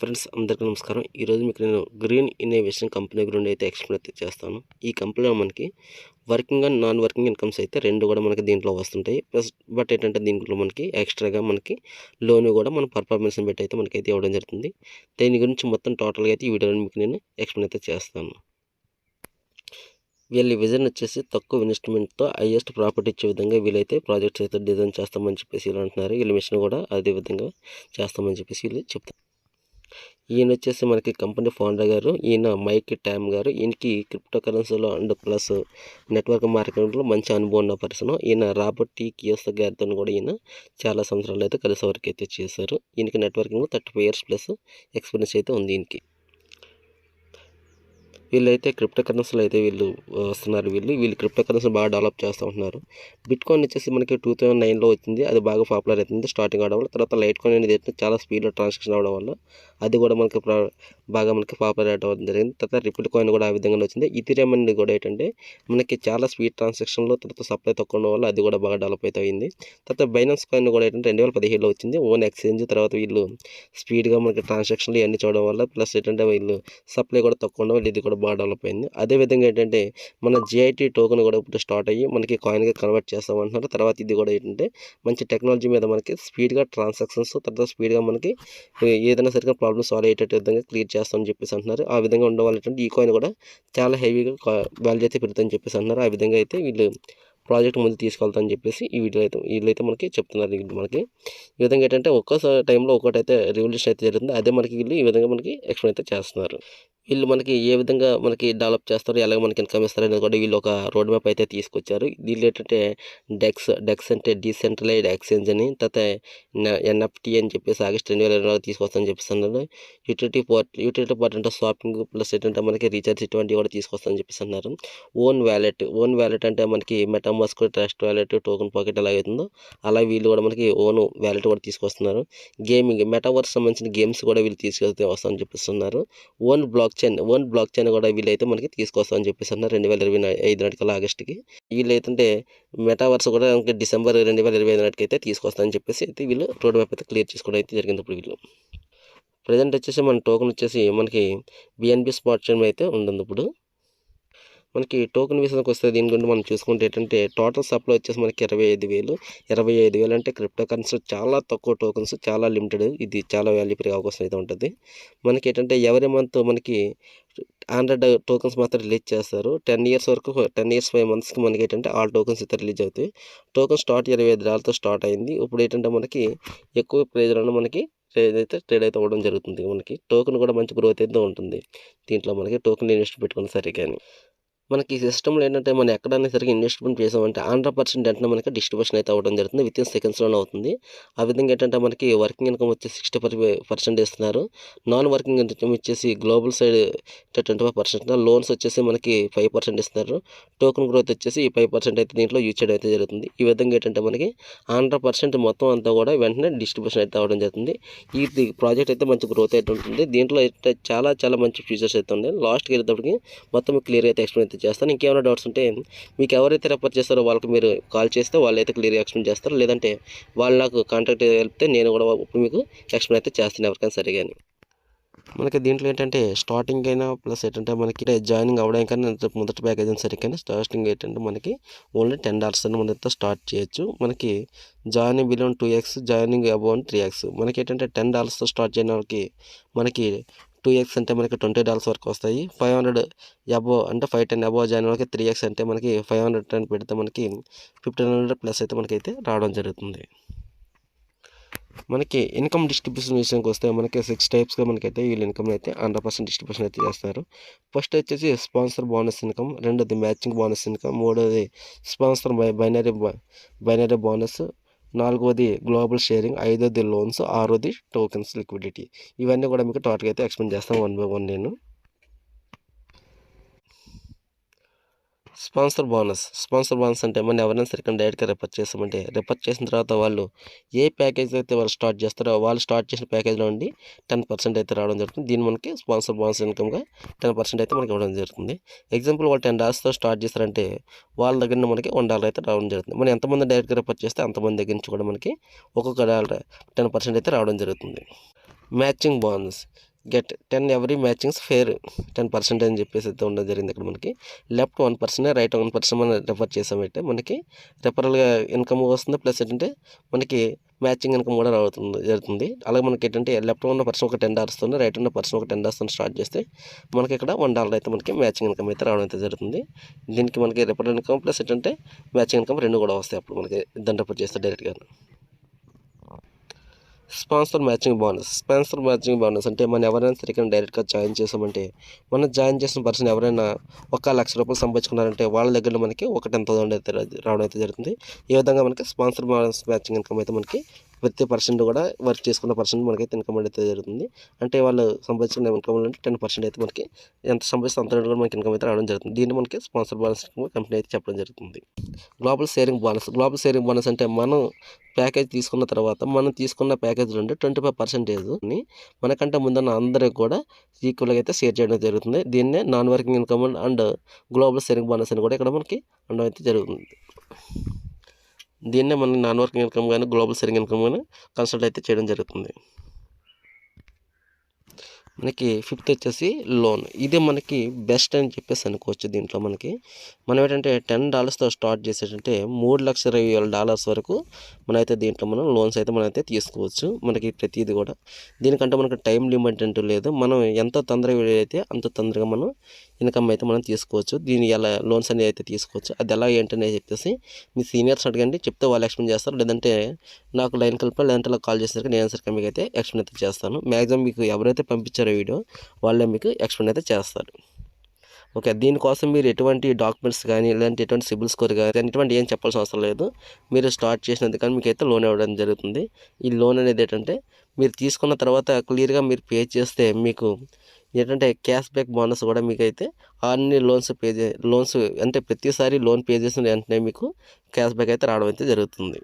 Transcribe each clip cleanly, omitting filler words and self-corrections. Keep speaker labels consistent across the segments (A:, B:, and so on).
A: Friends అందరికీ నమస్కారం. ఈరోజు మీకు నేను గ్రీన్ ఇన్నోవేషన్ కంపెనీ గురించి అయితే ఎక్స్‌ప్లెయిన్ అయితే చేస్తాను. ఈ కంపెనీలో మనకి working and non working incomes అయితే 2 కూడా మనకి దీంట్లో వస్తుంటాయి. బట్ ఏంటంటే దీంట్లో మనకి ఎక్స్‌ట్రాగా మనకి లోన్ కూడా మన పర్ఫార్మెన్స్‌ని బట్టి అయితే మనకైతే ఇవ్వడం జరుగుతుంది. దీని గురించి మొత్తం టోటల్‌గా అయితే ఈ వీడియోలో మీకు నేను ఎక్స్‌ప్లెయిన్ అయితే చేస్తాను. వీళ్ళ విజన్ వచ్చేసి తక్కువ ఇన్వెస్ట్‌మెంట్‌తో హైయెస్ట్ ప్రాఫిట్ ఇచ్చే విధంగా వీళ్ళైతే ప్రాజెక్ట్స్ అయితే డిజైన్ చేస్తామని చెప్పేసి వీళ్ళు అంటున్నారు. వీళ్ళ మిషన్ కూడా అదే విధంగా చేస్తామని చెప్పేసి వీళ్ళు చెప్తారు. ఈయన వచ్చేసి మనకి కంపెనీ ఫౌండర్ గారు. ఈయన మైక్ టామ్ గారు. ఈయనకి క్రిప్టో కరెన్సీలో అండ్ ప్లస్ నెట్వర్క్ మార్కెటింగ్‌లో మంచి అనుభవం ఉన్న పర్సన్. ఈయన రాబర్ట్ టీ కియోసా గారితోని కూడా ఈయన చాలా సంవత్సరాలు అయితే కలిసి వర్క్ అయితే చేశారు. ఈయనకి నెట్వర్కింగ్‌లో 35 ఇయర్స్ ప్లస్ ఎక్స్‌పీరియన్స్ అయితే ఉంది ఈయనకి. వీళ్ళైతే క్రిప్టో కరెన్సీలో అయితే వస్తున్నారు. వీళ్ళు క్రిప్టో కరెన్సీ బాగా డెవలప్ చేస్తూ ఉంటున్నారు. బిట్‌కాయిన్ వచ్చేసి మనకి 2009లో వచ్చింది. అది బాగా పాపులర్ అవుతుంది స్టార్టింగ్ అవడం వల్ల. తర్వాత లైట్ కాయిన్ అనేది చాలా స్పీడ్‌లో ట్రాన్సాక్షన్ అవ్వడం వల్ల అది కూడా మనకి బాగా మనకి పాపులర్ అవ్వడం జరిగింది. తర్వాత రిపిల్ కాయిన్ కూడా ఆ విధంగానే వచ్చింది. ఈథీరియం అనేది కూడా ఏంటంటే మనకి చాలా స్పీడ్ ట్రాన్సాక్షన్‌లో తర్వాత సప్లై తక్కువ ఉండడం వల్ల అది కూడా బాగా డెవలప్ అయితే అయింది. తర్వాత బైనాన్స్ కాయిన్ కూడా ఏంటంటే 2015లో వచ్చింది. Own exchange. తర్వాత వీళ్ళు స్పీడ్‌గా మనకి ట్రాన్సాక్షన్లు ఇవన్నీ చూడడం వల్ల ప్లస్ ఏంటంటే వీళ్ళు సప్లై కూడా తక్కువ ఉండడం వల్ల ఇది కూడా బాగా డెవలప్ అయింది. అదేవిధంగా ఏంటంటే మన జిఐటీ టోకెన్ కూడా ఇప్పుడు స్టార్ట్ అయ్యి మనకి కాయిన్‌గా కన్వర్ట్ చేస్తామంటున్నారు. తర్వాత ఇది కూడా ఏంటంటే మంచి టెక్నాలజీ మీద మనకి స్పీడ్‌గా ట్రాన్సాక్షన్స్ తర్వాత స్పీడ్‌గా మనకి ఏదైనా సరిగ్గా ప్రాబ్లమ్ సాల్వ్ అయ్యేటట్టు విధంగా క్లియర్ చేస్తామని చెప్పేసి అంటున్నారు. ఆ విధంగా ఉండడం వల్ల ఏంటంటే ఈ కాయిన్ కూడా చాలా హెవీగా వాల్యూ అయితే పెరుగుతుందని చెప్పేసి అంటున్నారు. ఆ విధంగా అయితే వీళ్ళు ప్రాజెక్ట్ ముందుకు తీసుకెళ్తామని చెప్పేసి ఈ వీళ్ళైతే మనకి చెప్తున్నారు. మనకి ఈ విధంగా ఏంటంటే ఒక్కోసారి టైంలో ఒక్కోటైతే రివల్యూషన్ అయితే జరుగుతుంది. అదే మనకి వీళ్ళు ఈ విధంగా మనకి ఎక్స్‌ప్లెయిన్ అయితే చేస్తున్నారు. వీళ్ళు మనకి ఏ విధంగా మనకి డెవలప్ చేస్తారు, ఎలాగ మనకి ఇన్కమ్ ఇస్తారు అనేది కూడా వీళ్ళు ఒక రోడ్ మ్యాప్ అయితే తీసుకొచ్చారు. దీనిలో ఏంటంటే డెక్స్ అంటే డీసెంట్రలైజ్డ్ ఎక్స్చేంజ్ అని, తర్వాత ఎన్ఎఫ్టీ అని చెప్పేసి ఆగస్ట్ 2020లో తీసుకొస్తామని చెప్పేసి అన్నారు. యూటిలిటీ పార్ట్ అంటే షాపింగ్ ప్లస్ ఏంటంటే మనకి రీఛార్జ్ ఇటువంటివి కూడా తీసుకొస్తామని చెప్పేసి అన్నారు. ఓన్ వ్యాలెట్ అంటే మనకి MetaMask, Trust Wallet, Token Pocket ఎలాగైతుందో అలా వీళ్ళు కూడా మనకి ఓన్ వ్యాలెట్ కూడా తీసుకొస్తున్నారు. గేమింగ్ మెటావర్స్ సంబంధించిన గేమ్స్ కూడా వీళ్ళు తీసుకెళ్తే వస్తామని చెప్పిస్తున్నారు. ఓన్ బ్లాక్ చైన్ కూడా వీళ్ళైతే మనకి తీసుకొస్తామని చెప్పేసి అన్నారు 2025 నాటికల్లా ఆగస్టుకి. వీళ్ళైతే మెటావర్స్ కూడా మనకి డిసెంబర్ 2025 నాటికైతే తీసుకొస్తామని చెప్పేసి అయితే వీళ్ళు రోడ్ మ్యాప్ అయితే క్లియర్ చేసుకోవడం అయితే జరిగింది. ఇప్పుడు వీళ్ళు ప్రజెంట్ వచ్చేసి మన టోకెన్ వచ్చేసి మనకి బిఎన్బి స్పాట్ చైన్ అయితే ఉంటుంది. ఇప్పుడు మనకి టోకెన్ విషయానికి వస్తే దీని గురించి మనం చూసుకుంటే ఏంటంటే టోటల్ సప్లై వచ్చేసి మనకి 25,000 అంటే క్రిప్టో కరెన్సీ చాలా తక్కువ టోకెన్స్, చాలా లిమిటెడ్. ఇది చాలా వాల్యూ పెరిగే అవకాశం అయితే ఉంటుంది. మనకి ఏంటంటే ఎవరి మంత్ మనకి 100 టోకెన్స్ మాత్రం రిలీజ్ చేస్తారు. 10 ఇయర్స్ వరకు 10 ఇయర్స్ 5 మంత్స్కి మనకి ఏంటంటే ఆల్ టోకెన్స్ అయితే రిలీజ్ అవుతాయి. టోకెన్ స్టార్ట్ $25తో స్టార్ట్ అయింది. ఇప్పుడు ఏంటంటే మనకి ఎక్కువ ప్రైజ్లోనే మనకి ట్రేడ్ అయితే అవ్వడం జరుగుతుంది. మనకి టోకెన్ కూడా మంచి గ్రోత్ అయితే ఉంటుంది. దీంట్లో మనకి టోకెన్ ఇన్వెస్ట్ పెట్టుకున్న సరే కానీ మనకి ఈ సిస్టమ్‌లో ఏంటంటే మనం ఎక్కడైనా సరే ఇన్వెస్ట్‌మెంట్ చేసామంటే 100% వెంటనే మనకి డిస్ట్రిబ్యూషన్ అయితే అవ్వడం జరుగుతుంది. వితిన్ సెకండ్స్‌లోనే అవుతుంది. ఆ విధంగా ఏంటంటే మనకి వర్కింగ్ ఇన్కమ్ వచ్చేసి 60% ఇస్తున్నారు. నాన్ వర్కింగ్ ఇన్కమ్ వచ్చేసి గ్లోబల్ సైడ్ 25%, లోన్స్ వచ్చేసి మనకి 5% ఇస్తున్నారు. టోకెన్ గ్రోత్ వచ్చేసి ఈ 5% అయితే దీంట్లో యూజ్ చేయడం అయితే జరుగుతుంది. ఈ విధంగా ఏంటంటే మనకి 100% మొత్తం అంతా కూడా వెంటనే డిస్ట్రిబ్యూషన్ అయితే అవ్వడం జరుగుతుంది. ఈ ప్రాజెక్ట్ అయితే మంచి గ్రోత్ అయితే ఉంటుంది. దీంట్లో అయితే చాలా చాలా మంచి ఫీచర్స్ అయితే ఉన్నాయి. లాస్ట్‌కి వెళ్ళేటప్పటికి మొత్తం క్లియర్‌గా అయితే ఎక్స్‌ప్లెయిన్ అయితే చేస్తాను. ఇంకేమైనా డౌట్స్ ఉంటే మీకు ఎవరైతే రెఫర్ చేస్తారో వాళ్ళకి మీరు కాల్ చేస్తే వాళ్ళైతే క్లియర్‌గా ఎక్స్‌ప్లెయిన్ చేస్తారు. లేదంటే వాళ్ళు నాకు కాంటాక్ట్ కలిపితే నేను కూడా మీకు ఎక్స్‌ప్లెయిన్ అయితే చేస్తాను ఎవరికైనా సరే గాని. మనకి దీంట్లో ఏంటంటే స్టార్టింగ్ అయినా ప్లస్ ఏంటంటే మనకి జాయినింగ్ అవ్వడానికైనా మొదటి ప్యాకేజ్ అయినా సరే కానీ స్టార్టింగ్ ఏంటంటే మనకి ఓన్లీ $10 అని మనతో స్టార్ట్ చేయొచ్చు. మనకి joining బిలోన్ 2x, joining above 3x. మనకి ఏంటంటే $10తో స్టార్ట్ చేయని వాళ్ళకి మనకి 2x అంటే మనకి $20 వరకు వస్తాయి. 500 అబోవ్ అంటే 510 అబోవ్ జాయిన్ వాళ్ళకి 3x అంటే మనకి 510 పెడితే మనకి 1500 ప్లస్ అయితే మనకైతే రావడం జరుగుతుంది. మనకి ఇన్కమ్ డిస్ట్రిబ్యూషన్ విషయానికి వస్తే మనకి 6 టైప్స్గా మనకైతే వీళ్ళు ఇన్కమ్ అయితే 100% డిస్ట్రిబ్యూషన్ అయితే చేస్తారు. ఫస్ట్ వచ్చేసి స్పాన్సర్ బోనస్ ఇన్కమ్, రెండోది మ్యాచింగ్ బోనస్ ఇన్కమ్, మూడోది స్పాన్సర్ బైనరీ బోనస్, నాలుగోది గ్లోబల్ షేరింగ్, ఐదోది లోన్స్, ఆరోది టోకెన్స్ లిక్విడిటీ. ఇవన్నీ కూడా మీకు టోటల్గా అయితే ఎక్స్ప్లెయిన్ చేస్తాను 1 by 1 నేను. స్పాన్సర్ బోనస్ అంటే మనం ఎవరైనా సరే డైరెక్ట్గా రెఫర్ చేస్తామంటే రెఫర్ చేసిన తర్వాత వాళ్ళు ఏ ప్యాకేజ్ అయితే వాళ్ళు స్టార్ట్ చేస్తారో వాళ్ళు స్టార్ట్ చేసిన ప్యాకేజ్లో ఉండి 10% అయితే రావడం జరుగుతుంది. దీన్ని మనకి స్పాన్సర్ బోనస్ ఇన్కమ్గా 10% అయితే మనకి ఇవ్వడం జరుగుతుంది. ఎగ్జాంపుల్ వాళ్ళు $10తో స్టార్ట్ చేస్తారంటే వాళ్ళ దగ్గర మనకి $1 అయితే రావడం జరుగుతుంది. మనం ఎంతమంది డైరెక్ట్గా రెఫర్ చేస్తే అంతమంది దగ్గర నుంచి కూడా మనకి ఒక్కొక్క $10% అయితే రావడం జరుగుతుంది. Matching bonus get 10 every matchings fair 10% అని చెప్పేసి అయితే ఉండడం జరిగింది. ఇక్కడ మనకి లెఫ్ట్ 1%, రైట్ 1% మనం రెఫర్ చేసామంటే మనకి రెఫరల్గా ఇన్కమ్ వస్తుంది. ప్లస్ ఏంటంటే మనకి మ్యాచింగ్ ఇన్కమ్ కూడా జరుగుతుంది. అలాగే మనకి ఏంటంటే లెఫ్ట్ ఉన్న పర్సన్ ఒక $10 రైట్ ఉన్న పర్సన్ ఒక $10 స్టార్ట్ చేస్తే మనకి ఇక్కడ $1 అయితే మనకి మ్యాచింగ్ ఇన్కమ్ అయితే రావడం అయితే జరుగుతుంది. దీనికి మనకి రెఫరల్ ఇన్కమ్ ప్లస్ ఏంటంటే మ్యాచింగ్ ఇన్కమ్ రెండు కూడా వస్తాయి అప్పుడు మనకి దాన్ని రెఫర్ చేస్తే డైరెక్ట్గా. స్పాన్సర్ మ్యాచింగ్ బోనస్ అంటే మనం ఎవరైనా సరే డైరెక్ట్గా జాయిన్ చేసామంటే మనం జాయిన్ చేసిన పర్సన్ ఎవరైనా ₹1,00,000 సంపాదించుకున్నారంటే వాళ్ళ దగ్గర మనకి ఒక 10,000 అయితే రావడం అయితే జరుగుతుంది. ఈ విధంగా మనకి స్పాన్సర్ బోనస్ మ్యాచింగ్ ఇన్కమ్ అయితే మనకి ప్రతి పర్సెంట్ కూడా వర్క్ చేసుకున్న పర్సెంట్ మనకైతే ఇన్కమ్ అయితే జరుగుతుంది. అంటే వాళ్ళు సంపాదించిన ఇన్కమ్ అంటే 10% అయితే మనకి ఎంత సంపాదిస్తే అంత కూడా మనకి ఇన్కమ్ అయితే రావడం జరుగుతుంది. దీన్ని మనకి స్పాన్సర్ బోనస్ కంపెనీ అయితే చెప్పడం జరుగుతుంది. గ్లోబల్ షేరింగ్ బోనస్ అంటే మనం ప్యాకేజ్ తీసుకున్న తర్వాత మనం తీసుకున్న ప్యాకేజ్ నుండి 25% మనకంటే ముందున్న అందరికి కూడా ఈక్వల్గా అయితే షేర్ చేయడం జరుగుతుంది. దీన్నే non working income and global sharing bonus అని కూడా ఇక్కడ మనకి అనడం అయితే జరుగుతుంది. దీన్నే మనం నాన్ వర్కింగ్ ఇన్కమ్ కానీ గ్లోబల్ షేరింగ్ ఇన్కమ్ కానీ కన్సల్ట్ అయితే చేయడం జరుగుతుంది. మనకి ఫిఫ్త్ వచ్చేసి లోన్. ఇది మనకి బెస్ట్ అని చెప్పేసి అనుకోవచ్చు. దీంట్లో మనకి మనం ఏంటంటే $10తో స్టార్ట్ చేసేటంటే $3,20,000 వరకు మనమైతే దీంట్లో మనం లోన్స్ అయితే మనమైతే తీసుకోవచ్చు. మనకి ప్రతిదీ కూడా దీనికంటే మనకి టైం లిమిట్ అంటూ లేదు. మనం ఎంత తొందరగా అయితే అంత తొందరగా మనం ఇన్కమ్ అయితే మనం తీసుకోవచ్చు. దీని ఎలా లోన్స్ అనేవి అయితే తీసుకోవచ్చు. అది ఎలా ఏంటనే చెప్పేసి మీ సీనియర్స్ అడగండి, చెప్తే వాళ్ళు ఎక్స్ప్లెయిన్ చేస్తారు. లేదంటే నాకు లైన్ కలిపి లేదంటే నాకు కాల్ చేసేసరికి నేను సరికి మీకు అయితే ఎక్స్ప్లెయిన్ అయితే చేస్తాను. మ్యాక్సిమం మీకు ఎవరైతే పంపించారో వీడియో వాళ్ళే మీకు ఎక్స్ప్లెయిన్ అయితే చేస్తారు. ఓకే, దీనికోసం మీరు ఎటువంటి డాక్యుమెంట్స్ కానీ లేదంటే ఎటువంటి సిబిల్ స్కోర్ కానీ ఎటువంటి ఏం చెప్పాల్సిన అవసరం లేదు. మీరు స్టార్ట్ చేసినందుకు కానీ మీకు అయితే లోన్ ఇవ్వడం జరుగుతుంది. ఈ లోన్ అనేది ఏంటంటే మీరు తీసుకున్న తర్వాత క్లియర్గా మీరు పే చేస్తే మీకు ఏంటంటే క్యాష్ బ్యాక్ బోనస్ కూడా మీకు అయితే అన్ని లోన్స్ అంటే ప్రతిసారి లోన్ పే చేసిన వెంటనే మీకు క్యాష్ బ్యాక్ అయితే రావడం అయితే జరుగుతుంది.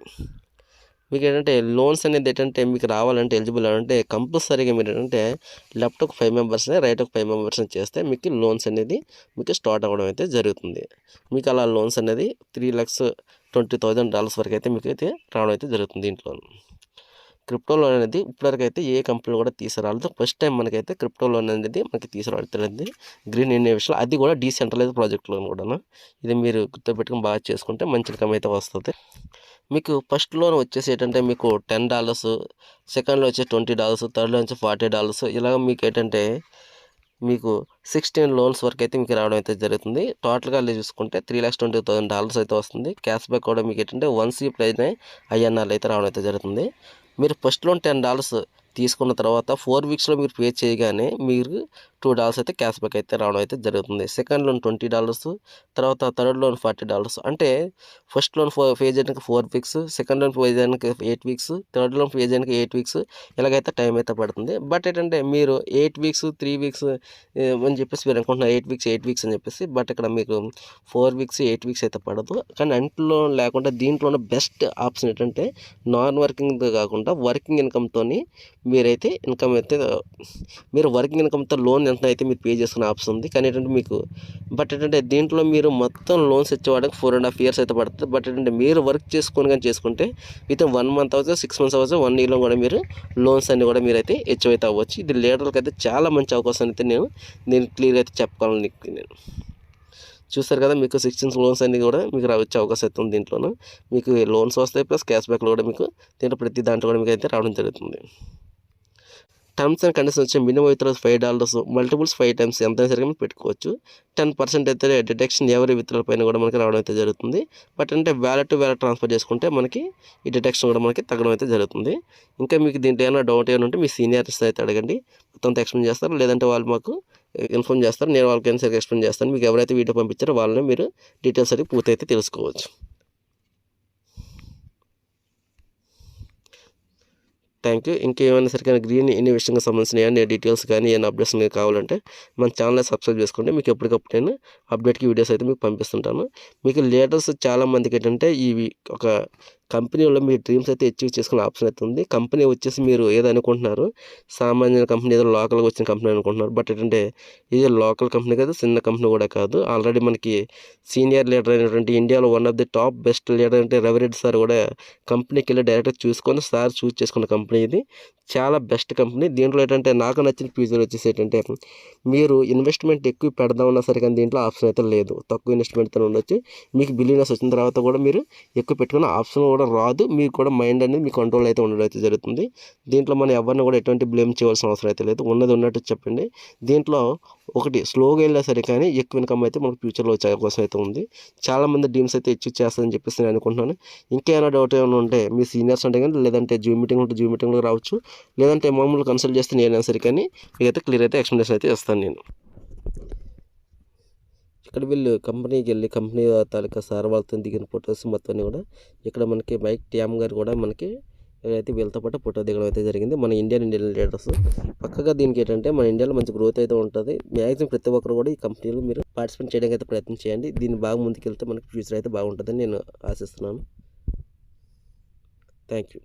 A: మీకు ఏంటంటే లోన్స్ అనేది ఏంటంటే మీకు రావాలంటే ఎలిజిబుల్ అంటే కంపల్సరీగా మీరు ఏంటంటే లెఫ్ట్ ఒక 5 మెంబర్స్ని రైట్ ఒక 5 మెంబర్స్ని చేస్తే మీకు లోన్స్ అనేది మీకు స్టార్ట్ అవ్వడం అయితే జరుగుతుంది. మీకు అలా లోన్స్ అనేది $3,20,000 వరకు అయితే మీకు అయితే రావడం అయితే జరుగుతుంది. దీంట్లో క్రిప్టో లోన్ అనేది ఇప్పటివరకు అయితే ఏ కంపెనీ కూడా తీసుకురాలేదు. ఫస్ట్ టైం మనకైతే క్రిప్టో లోన్ అనేది మనకి తీసుకురాడుతుంది గ్రీన్ ఇన్నోవేషన్. అది కూడా డీసెంట్రలైజ్ ప్రాజెక్ట్ లోన్ కూడా. ఇది మీరు గుర్తుపెట్టుకుని బాగా చేసుకుంటే మంచి ఇన్కమ్ అయితే వస్తుంది. మీకు ఫస్ట్ లోన్ వచ్చేసి ఏంటంటే మీకు $10, సెకండ్లో వచ్చి $20, థర్డ్లో వచ్చి $40. ఇలాగ మీకు ఏంటంటే మీకు 16 లోన్స్ వరకు అయితే మీకు రావడం అయితే జరుగుతుంది. టోటల్గా చూసుకుంటే $3,20,000 అయితే వస్తుంది. క్యాష్ బ్యాక్ కూడా మీకు ఏంటంటే 1C ప్రైజ్ INR అయితే రావడం అయితే జరుగుతుంది. మీరు ఫస్ట్ లోన్ $10 తీసుకున్న తర్వాత 4 వీక్స్లో మీరు పే చేయగానే మీరు $2 అయితే క్యాష్ బ్యాక్ అయితే రావడం అయితే జరుగుతుంది. సెకండ్ లోన్ $20, తర్వాత థర్డ్ లోన్ $40. అంటే ఫస్ట్ లోన్ పే చేయడానికి 4 వీక్స్, సెకండ్ లోన్ పే చేయడానికి 8 వీక్స్, థర్డ్ లోన్ పే చేయడానికి 8 వీక్స్ ఇలాగైతే టైం అయితే పడుతుంది. బట్ ఏంటంటే మీరు 8 వీక్స్ 3 వీక్స్ అని చెప్పేసి మీరు అనుకుంటున్నారు 8 వీక్స్ అని చెప్పేసి. బట్ ఇక్కడ మీకు 4 వీక్స్ 8 వీక్స్ అయితే పడదు. కానీ అంట్లో లేకుండా దీంట్లోనే బెస్ట్ ఆప్షన్ ఏంటంటే నాన్ వర్కింగ్ కాకుండా వర్కింగ్ ఇన్కమ్తో మీరైతే ఇన్కమ్ అయితే మీరు వర్కింగ్ ఇన్కమ్తో లోన్ ఎంత అయితే మీరు పే చేసుకునే ఆప్షన్ ఉంది. కానీ ఏంటంటే మీకు బట్ ఏంటంటే దీంట్లో మీరు మొత్తం లోన్స్ ఇచ్చేవాడికి 4.5 years అయితే పడుతుంది. బట్ ఏంటంటే మీరు వర్క్ చేసుకొని కానీ చేసుకుంటే వితిన్ 1 month అవ్వచ్చు, 6 months అవ్వచ్చు, 1 yearలో కూడా మీరు లోన్స్ అన్ని కూడా మీరైతే అచీవ్ అయితే అవ్వచ్చు. ఇది లీడర్లకు అయితే చాలా మంచి అవకాశం అయితే నేను క్లియర్గా అయితే చెప్పుకోవాలని నేను చూస్తారు కదా. మీకు 16 లోన్స్ అన్ని కూడా మీకు వచ్చే అవకాశం అయితే ఉంది. దీంట్లోనూ మీకు లోన్స్ వస్తాయి, ప్లస్ క్యాష్ బ్యాక్లో కూడా మీకు దీంట్లో ప్రతి దాంట్లో కూడా మీకు అయితే రావడం జరుగుతుంది. టర్మ్స్ అండ్ కండిషన్స్ వచ్చి మినిమం విత్డ్రాల్స్ $5, మల్టిపుల్స్ 5 times ఎంత సరిగా మీరు పెట్టుకోవచ్చు. 10% అయితే డిడక్షన్ ఎవరి విత్డ్రాల్ పైన కూడా మనకి రావడం అయితే జరుగుతుంది. బట్ అంటే వ్యాలెట్ టు వ్యాలెట్ ట్రాన్స్ఫర్ చేసుకుంటే మనకి ఈ డిడక్షన్ కూడా మనకి తగ్గడం అయితే జరుగుతుంది. ఇంకా మీకు దీంట్లో ఏమైనా డౌట్ ఏమైనా ఉంటే మీ సీనియర్స్ అయితే అడగండి, మొత్తం ఎక్స్ప్లెయిన్ చేస్తారు. లేదంటే వాళ్ళు మాకు ఇన్ఫార్మ్ చేస్తారు, నేను వాళ్ళకి ఏమైనా సరిగ్గా ఎక్స్ప్లెయిన్ చేస్తాను. మీకు ఎవరైతే వీడియో పంపించారో వాళ్ళని మీరు డీటెయిల్స్ అయితే పూర్తి అయితే తెలుసుకోవచ్చు. Thank you. ఇంకేమైనా సరిగ్గా గ్రీన్ ఇన్నోవేషన్కి సంబంధించిన ఏమైనా డీటెయిల్స్ కానీ ఏమైనా అప్డేట్స్ కావాలంటే మన ఛానల్ సబ్స్క్రైబ్ చేసుకోండి. మీకు ఎప్పటికప్పుడు నేను అప్డేట్కి వీడియోస్ అయితే మీకు పంపిస్తుంటాను. మీకు లీడర్స్ చాలామందికి ఏంటంటే ఇవి ఒక కంపెనీలో మీ డ్రీమ్స్ అయితే అచీవ్ చేసుకునే ఆప్షన్ అయితే ఉంది. కంపెనీ వచ్చేసి మీరు ఏదో అనుకుంటున్నారు, సామాన్య కంపెనీ ఏదో లోకల్గా వచ్చిన కంపెనీ అనుకుంటున్నారు. బట్ ఏంటంటే ఇది లోకల్ కంపెనీ కాదు, చిన్న కంపెనీ కూడా కాదు. ఆల్రెడీ మనకి సీనియర్ లీడర్ అయినటువంటి ఇండియాలో one of the top best leader అంటే రవిరెడ్డి సార్ కూడా కంపెనీకి వెళ్ళి డైరెక్ట్గా చూసుకొని సార్ చూస్ చేసుకున్న కంపెనీ ఇది. చాలా బెస్ట్ కంపెనీ. దీంట్లో ఏంటంటే నాకు నచ్చిన ఫ్యూచర్ వచ్చేసి ఏంటంటే మీరు ఇన్వెస్ట్మెంట్ ఎక్కువ పెడదామన్నా సరే కానీ దీంట్లో ఆప్షన్ అయితే లేదు. తక్కువ ఇన్వెస్ట్మెంట్తో ఉండొచ్చు. మీకు బిలియనర్స్ వచ్చిన తర్వాత కూడా మీరు ఎక్కువ పెట్టుకున్న ఆప్షన్ కూడా రాదు. మీకు కూడా మైండ్ అనేది మీ కంట్రోల్ అయితే ఉండడం అయితే జరుగుతుంది. దీంట్లో మనం ఎవరిని కూడా ఎటువంటి బ్లేమ్ చేయవలసిన అవసరం అయితే లేదు. ఉన్నది ఉన్నట్టు చెప్పండి. దీంట్లో ఒకటి స్లోగా వెళ్ళినా సరే కానీ ఎక్కువ ఇన్కమ్ అయితే మనకు ఫ్యూచర్లో వచ్చే అవకాశం అయితే ఉంది. చాలామంది డ్రీమ్స్ అయితే అచీవ్ చేస్తారని చెప్పేసి నేను అనుకుంటున్నాను. ఇంకేమైనా డౌట్ ఏమైనా ఉంటే మీ సీనియర్స్ అంటే కానీ, లేదంటే జూమ్ మీటింగ్ ఉంటే జూమ్ మీటింగ్లో రావచ్చు, లేదంటే మామూలు కన్సల్ట్ చేస్తే నేనైనా సరే కానీ మీకైతే క్లియర్ అయితే ఎక్స్ప్లెనేషన్ అయితే ఇస్తాను నేను. ఇక్కడ వీళ్ళు కంపెనీకి వెళ్ళి కంపెనీ తాలూకా సార్ వాళ్ళతో దిగిన ఫొటోస్ మొత్తం అన్నీ కూడా ఇక్కడ మనకి మైక్ ట్యామ్ గారు కూడా మనకి అయితే వీళ్ళతో పాటు ఫోటో దిగడం అయితే జరిగింది. మన ఇండియన్ లీడర్స్ పక్కగా దీనికి ఏంటంటే మన ఇండియాలో మంచి గ్రోత్ అయితే ఉంటుంది. మ్యాక్సిమం ప్రతి ఒక్కరు కూడా ఈ కంపెనీలో మీరు పార్టిసిపేట్ చేయడానికి అయితే ప్రయత్నం చేయండి. దీన్ని బాగా ముందుకెళ్తే మనకి ఫ్యూచర్ అయితే బాగుంటుందని నేను ఆశిస్తున్నాను. Thank you.